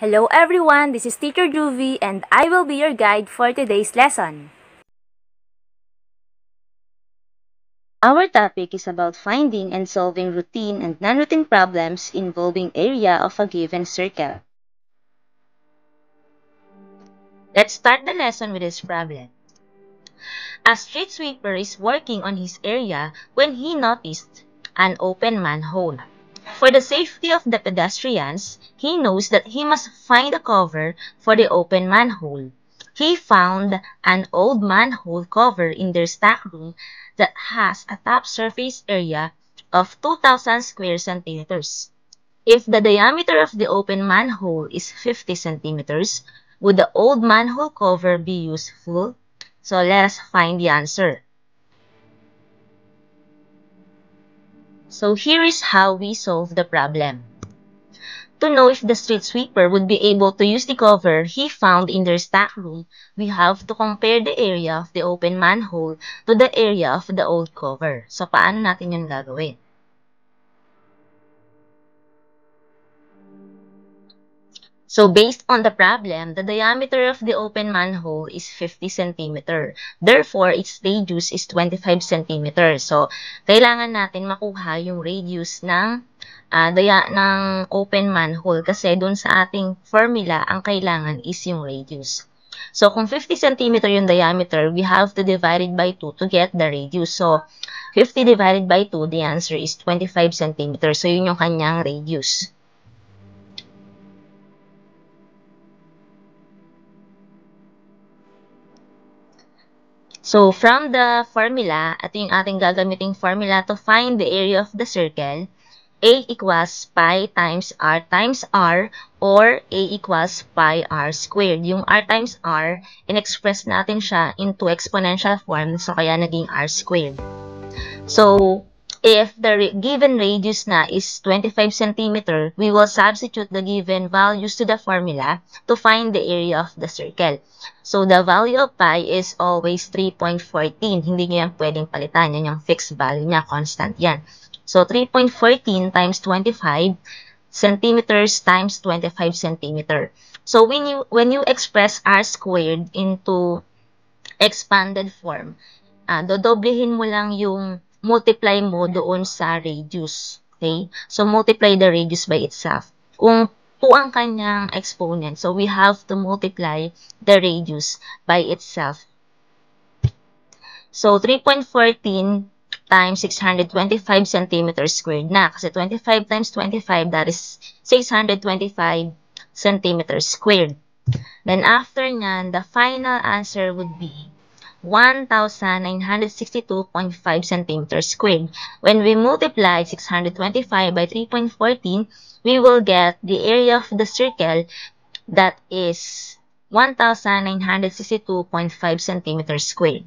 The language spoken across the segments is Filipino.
Hello everyone, this is Teacher Juvie and I will be your guide for today's lesson. Our topic is about finding and solving routine and non-routine problems involving area of a given circle. Let's start the lesson with this problem. A street sweeper is working on his area when he noticed an open manhole. For the safety of the pedestrians, he knows that he must find a cover for the open manhole. He found an old manhole cover in their stack room that has a top surface area of 2,000 square centimeters. If the diameter of the open manhole is 50 centimeters, would the old manhole cover be useful? So let us find the answer. So here is how we solve the problem. To know if the street sweeper would be able to use the cover he found in their stack room, we have to compare the area of the open manhole to the area of the old cover. So paano natin yun gagawin? So based on the problem, the diameter of the open manhole is 50 cm. Therefore, its radius is 25 cm. So, kailangan natin makuha yung radius ng open manhole kasi dun sa ating formula, ang kailangan is yung radius. So, kung 50 cm yung diameter, we have to divide it by 2 to get the radius. So, 50 divided by 2, the answer is 25 cm. So, yun yung kanyang radius. So, from the formula, ito yung ating gagamiting formula to find the area of the circle. A equals pi times R or A equals pi R squared. Yung R times R, in-express natin siya into exponential form, so kaya naging R squared. So, if the given radius na is 25 cm, we will substitute the given values to the formula to find the area of the circle. So, the value of pi is always 3.14. Hindi nyo yan pwedeng palitan. Yan yung fixed value niya. Constant yan. So, 3.14 times 25 centimeters times 25 centimeter. So, when you express r squared into expanded form, dodoblehin mo lang yung multiply mo doon sa radius. Okay? So, multiply the radius by itself. Kung 2 ang kanyang exponent, so we have to multiply the radius by itself. So, 3.14 times 625 centimeters squared na. Kasi 25 times 25, that is 625 centimeters squared. Then, after nyan, the final answer would be 1,962.5 centimeters squared. When we multiply 625 by 3.14, we will get the area of the circle that is 1,962.5 centimeters squared.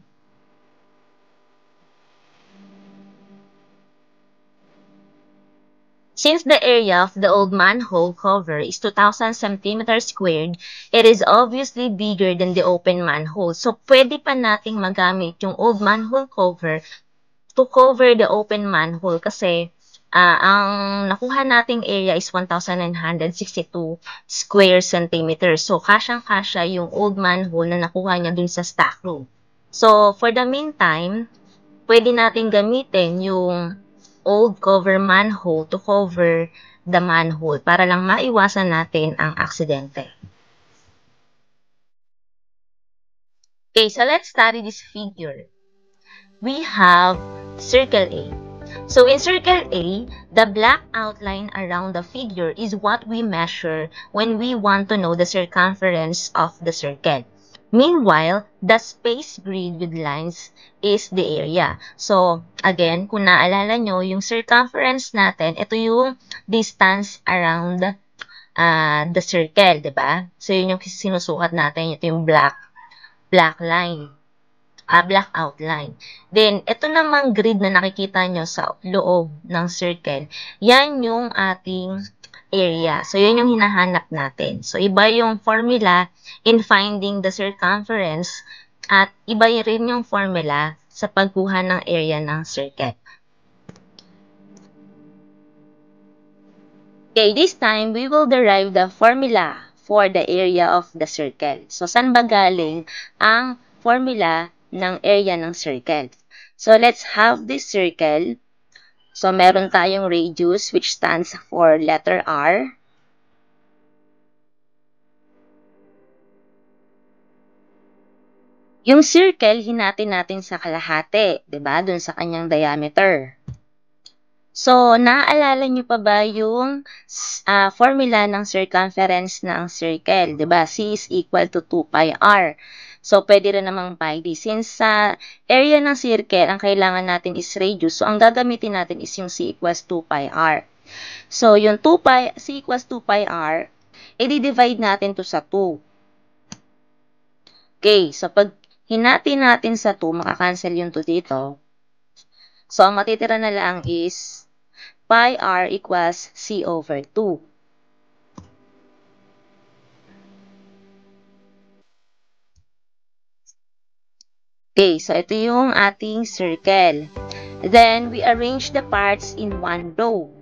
Since the area of the old manhole cover is 2,000 centimeters squared, it is obviously bigger than the open manhole. So, pwede pa nating magamit yung old manhole cover to cover the open manhole kasi ang nakuha nating area is 1,962 square centimeters. So, kasyang-kasya yung old manhole na nakuha niya dun sa stack room. So, for the meantime, pwede nating gamitin yung old cover manhole to cover the manhole para lang maiwasan natin ang aksidente. Okay, so let's study this figure. We have circle A. So in circle A, the black outline around the figure is what we measure when we want to know the circumference of the circle. Meanwhile, the space grid with lines is the area. So, again, kung naalala nyo, yung circumference natin, ito yung distance around the circle, diba? So, yun yung sinusukat natin. Ito yung black line. Black outline. Then, ito namang grid na nakikita nyo sa loob ng circle, yan yung ating area. So, yun yung hinahanap natin. So, iba yung formula in finding the circumference at iba rin yung formula sa pagkuha ng area ng circle. Okay, this time, we will derive the formula for the area of the circle. So, saan ba galing ang formula ng area ng circle? So, let's have this circle. So, meron tayong radius which stands for letter R. Yung circle, hinati natin sa kalahati, 'di ba? Dun sa kanyang diameter. So, naaalala niyo pa ba yung formula ng circumference ng circle, 'di ba? C is equal to 2 pi r. So, pwede rin namang pi d. Since sa area ng circle, ang kailangan natin is radius, so ang gagamitin natin is yung C equals 2 pi r. So, yung C equals 2 pi r, i-divide natin to sa 2. Okay, so pag hinati natin sa 2, makakancel yung 2 dito. So, ang matitira na lang is pi r equals C over 2. Okay, so ito yung ating circle. Then, we arrange the parts in one row.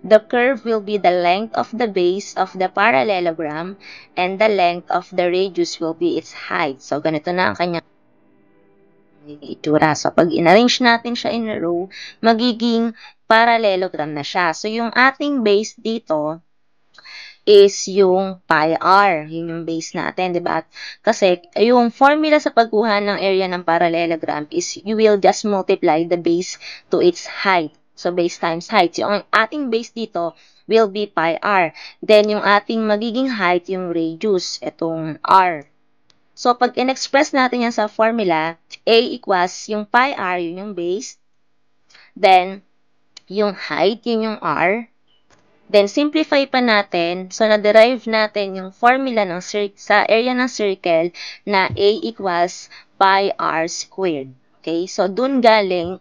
The curve will be the length of the base of the parallelogram and the length of the radius will be its height. So, ganito na ang kanyang itsura. So, pag in-arrange natin siya in a row, magiging parallelogram na siya. So, yung ating base dito is yung pi r. Yun yung base natin, di ba? Kasi, yung formula sa pagkuha ng area ng parallelogram is you will just multiply the base to its height. So, base times height. Yung ating base dito will be pi r. Then, yung ating magiging height, yung radius, itong r. So, pag in-express natin yan sa formula, A equals yung pi r, yun yung base. Then, yung height, yun yung r. Then, simplify pa natin. So, na-derive natin yung formula ng sa area ng circle na A equals pi r squared. Okay? So, dun galing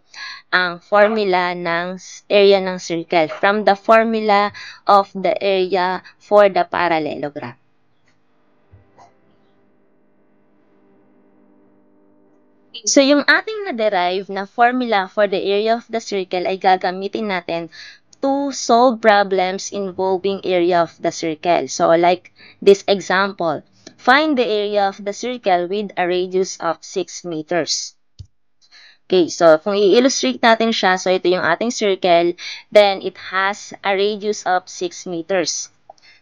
ang formula ng area ng circle from the formula of the area for the parallelogram. So, yung ating na-derive na formula for the area of the circle ay gagamitin natin to solve problems involving area of the circle. So, like this example, find the area of the circle with a radius of 6 meters. Okay, so kung i-illustrate natin siya, so ito yung ating circle, then it has a radius of 6 meters.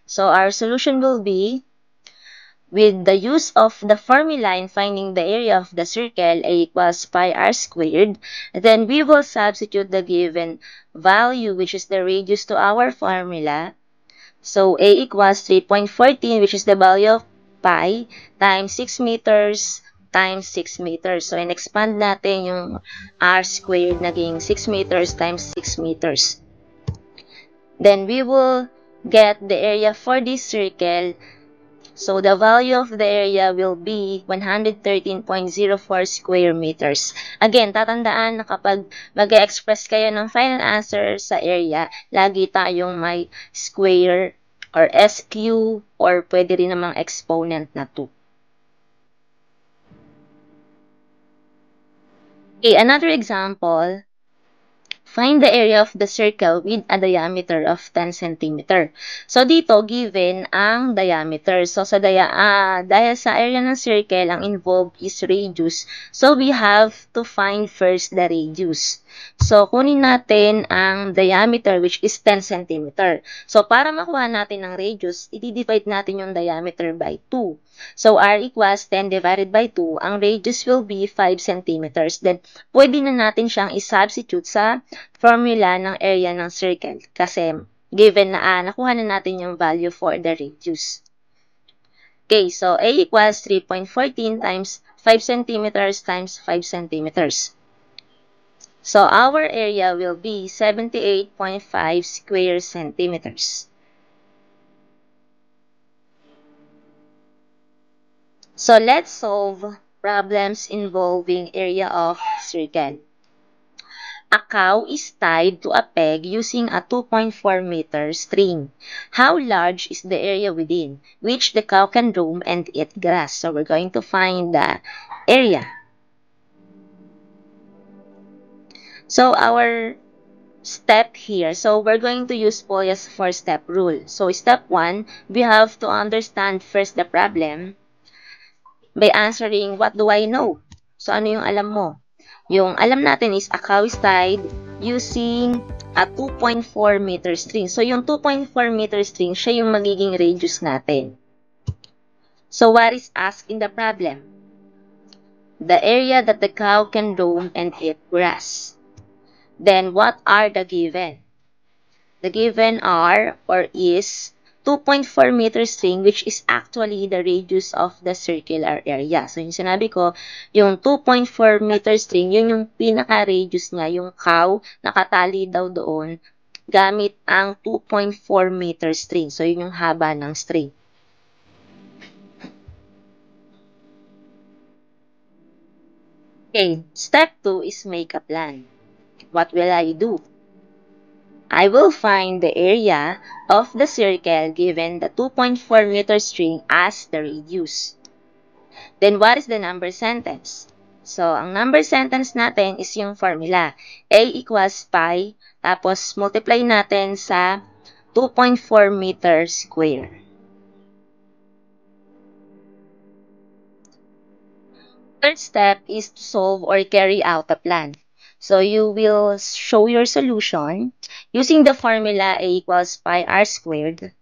So, our solution will be, with the use of the formula in finding the area of the circle, A equals pi r squared, then we will substitute the given value, which is the radius, to our formula. So, A equals 3.14, which is the value of pi, times 6 meters times 6 meters. So, in-expand natin yung r squared, naging 6 meters times 6 meters. Then, we will get the area for this circle. So, the value of the area will be 113.04 square meters. Again, tatandaan na kapag mag-express kayo ng final answer sa area, lagi tayong may square or SQ or pwede rin namang exponent na 2. Okay, another example. Find the area of the circle with a diameter of 10 cm. So, dito, given ang diameter. So, dahil sa area ng circle, ang involved is radius. So, we have to find first the radius. So, kunin natin ang diameter, which is 10 cm. So, para makuha natin ang radius, i-divide natin yung diameter by 2. So, r equals 10 divided by 2. Ang radius will be 5 cm. Then, pwede na natin siyang i-substitute sa formula ng area ng circle. Kasi, given na nakuha na natin yung value for the radius. Okay, so A equals 3.14 times 5 cm times 5 cm. So, our area will be 78.5 square centimeters. So, let's solve problems involving area of circle. A cow is tied to a peg using a 2.4 meter string. How large is the area within which the cow can roam and eat grass? So, we're going to find the area. So, our step here. So we're going to use Polya's four-step rule. So step 1, we have to understand first the problem by answering, what do I know? So ano yung alam mo? Yung alam natin is a cow is tied using a 2.4 meter string. So yung 2.4 meter string, siya yung magiging radius natin. So what is asked in the problem? The area that the cow can roam and eat grass. Then what are the given? The given are or is 2.4 meter string, which is actually the radius of the circular area. So yung sinabi ko, yung 2.4 meter string, yun yung pinaka-radius niya, yung cow, nakatali daw doon, gamit ang 2.4 meter string. So yun yung haba ng string. Okay, step 2 is make a plan. What will I do? I will find the area of the circle given the 2.4 meter string as the radius. Then what is the number sentence? So, ang number sentence natin is yung formula. A equals pi, tapos multiply natin sa 2.4 meter square. Third step is to solve or carry out a plan. So you will show your solution using the formula A equals pi r squared.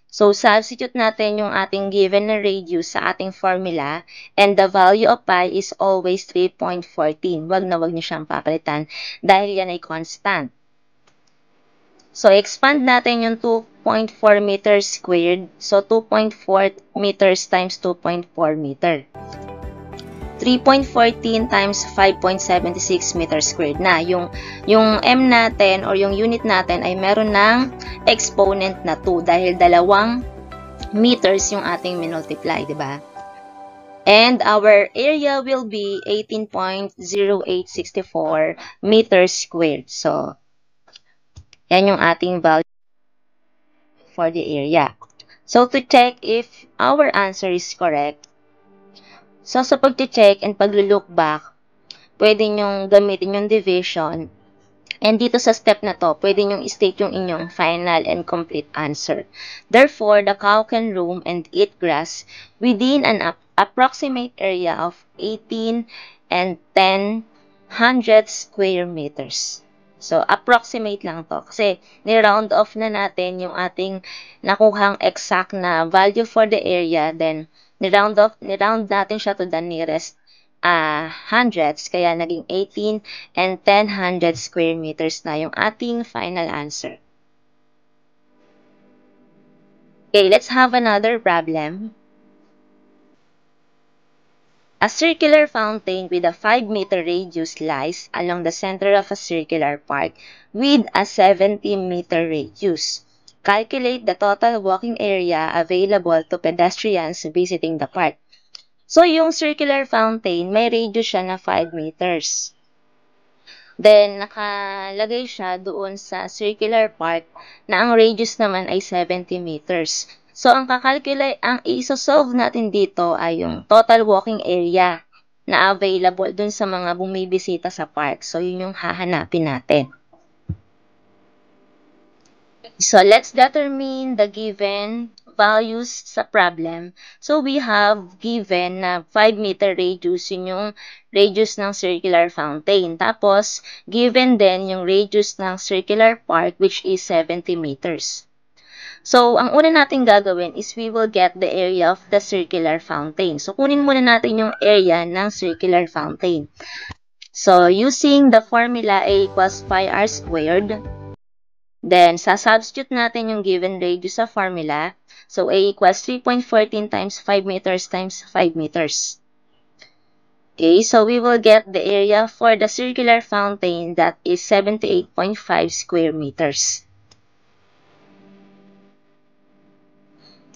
So substitute natin yung ating given na radius sa ating formula and the value of pi is always 3.14. Wag niyo siyang papalitan dahil yan ay constant. So expand natin yung 2.4 meters squared. So 2.4 meters times 2.4 meter. 3.14 times 5.76 meters squared na. Yung m natin or yung unit natin ay meron ng exponent na 2 dahil dalawang meters yung ating minultiply, di ba? And our area will be 18.0864 meters squared. So, yan yung ating value for the area. So, to check if our answer is correct, so, sa pag-check and pag-look back, pwede nyong gamitin yung division. And dito sa step na to, pwede nyong state yung inyong final and complete answer. Therefore, the cow can roam and eat grass within an approximate area of 18 and 10 square meters. So, approximate lang to. Kasi, ni-round off na natin yung ating nakuhang exact na value for the area. Then, ni-round natin siya to the nearest hundreds. Kaya, naging 18 and 10 square meters na yung ating final answer. Okay, let's have another problem. A circular fountain with a 5-meter radius lies along the center of a circular park with a 70-meter radius. Calculate the total walking area available to pedestrians visiting the park. So, yung circular fountain, may radius siya na 5 meters. Then, nakalagay siya doon sa circular park na ang radius naman ay 70 meters. So, ang isosolve natin dito ay yung total walking area na available dun sa mga bumibisita sa park. So, yun yung hahanapin natin. So, let's determine the given values sa problem. So, we have given na 5-meter radius, yun yung radius ng circular fountain. Tapos, given din yung radius ng circular park, which is 70 meters. So, ang una natin gagawin is we will get the area of the circular fountain. So, kunin muna natin yung area ng circular fountain. So, using the formula A equals pi r squared, then, substitute natin yung given radius sa formula. So, A equals 3.14 times 5 meters times 5 meters. Okay, so we will get the area for the circular fountain that is 78.5 square meters.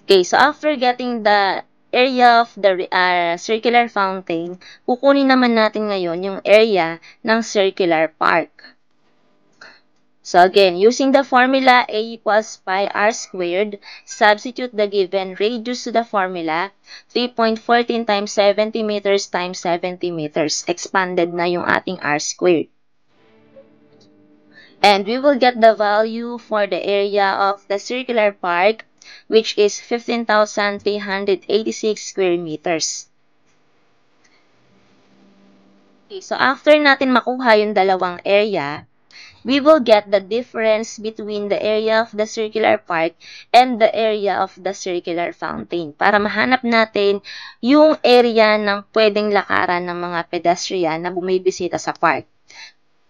Okay, so after getting the area of the circular fountain, kukunin naman natin ngayon yung area ng circular park. So again, using the formula A equals pi r squared, substitute the given radius to the formula, 3.14 times 70 meters times 70 meters. Expanded na yung ating r squared. And we will get the value for the area of the circular park, which is 15,386 square meters. Okay, so after natin makuha yung dalawang area, we will get the difference between the area of the circular park and the area of the circular fountain para mahanap natin yung area ng pwedeng lakaran ng mga pedestrian na bumibisita sa park.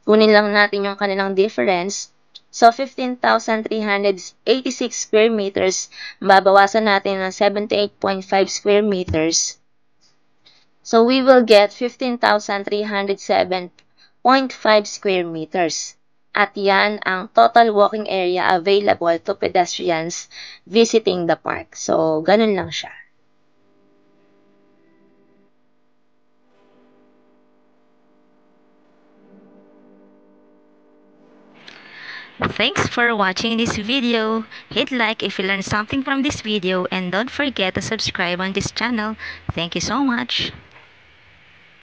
Kunin lang natin yung kanilang difference. So, 15,386 square meters, babawasan natin ng 78.5 square meters. So, we will get 15,307.5 square meters. At yan ang total walking area available to pedestrians visiting the park. So, ganun lang siya. Thanks for watching this video. Hit like if you learned something from this video and don't forget to subscribe on this channel. Thank you so much.